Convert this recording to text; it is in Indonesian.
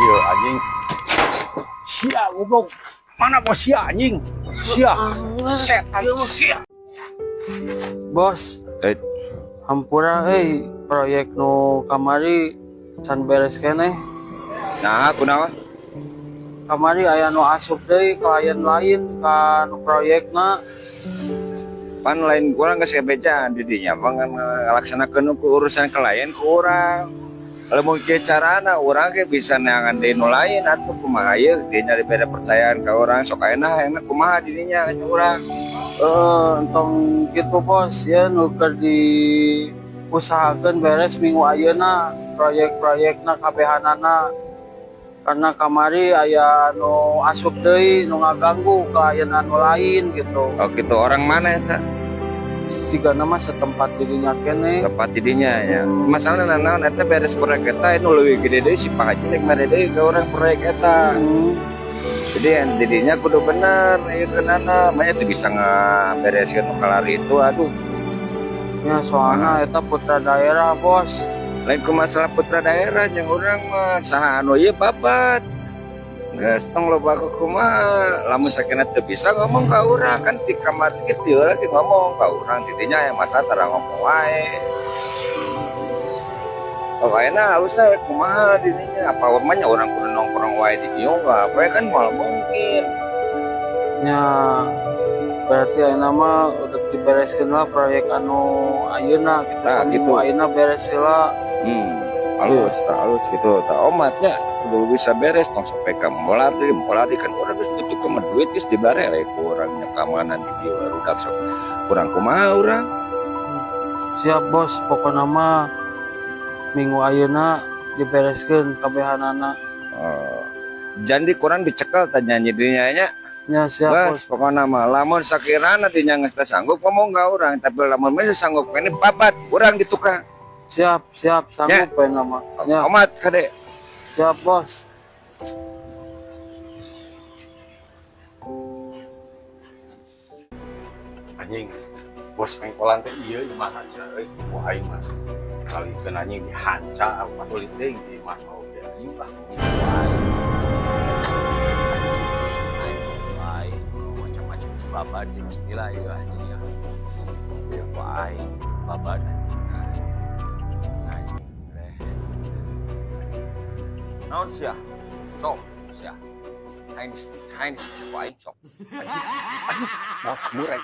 Iya anjing. Sia goblok. Mana bos sia anjing? Sia. Setan sia. Bos, hampura proyek nu kamari can beres keneh. Nah, kunaon? Kamari aya nu asup deui klien lain ka nu proyekna. Pan lain kurang geus kabejaan didinya pangan ngalaksanakeun ku urusan klien ku urang. Kalau mau ke carana urang ge bisa neangan deui nu lain atuh kumaha ieu dia nyari beda percayaan ka urang sok enak kumaha didinya nya urang. Entong gitu bos ya nu keur diusahakeun beres minggu ayeuna proyek-proyekna kabehanana. Karena kamari aya nu asup deui nu ngaganggu ka ayeuna nu lain gitu. Oh gitu orang mana eta? Sigana mah setempat dirinya keneh. Tempat didinya ya. Masalahna naon eta beres proyek eta nu leuwih gede deui si Pak Haji nek mere deui ka urang proyek eta. Jadi yang didinya kudu bener ieu keunana, manya teu bisa ngabereskeun nu kalari itu aduh. Ya soalnya eta putra daerah bos. Lain ku masalah putra daerah yang urang mah saha anu ieu babat. Geus tong loba kumaha lamun sakena teu bisa ngomong ka urang kan ti kamar kitu lagi ngomong ka urang didinya yang masalah tara ngomong wae. Pokoknya harusnya kumaha dirinya apa namanya orang kudu nongkrong wae di dieu apa kan mal mungkin. Ya berarti ayeuna mah udah dibereskeun lah proyek anu ayeuna kita Nah, sandi gitu. ayeuna beres heula. Halus gitu. Tak omatnya kudu bisa beres tong sampai ka moladi kan urang geus butuh ke duit geus dibarere ku urang nya keamanan di dieu rudak sok. Kurang kumaha urang. Siap bos, pokoknya mah minggu ayeuna dibereskeun kabehanana. Jadi kurang dicekel tanya nyidinya nya. Ya siap Bos, bos. pokoknya mah lamun sakirana dinya geus teu sanggup ngomong ka urang, tapi lamun masih sanggup kene babat urang di tukang. Siap sanggup we nama. Ya, Omat kade. siap bos. Anjing. Bos pengkolan teh ieu imah aja euy. Wah aing mah. Kali keun anjing dihanca apa tulis deui di imah oge anjing lah. Macam-macam babat di istilah ieu anjing ya. Ya wae babat anjing. Naon sia? Sok sia. Hain wae sok. Bos murek.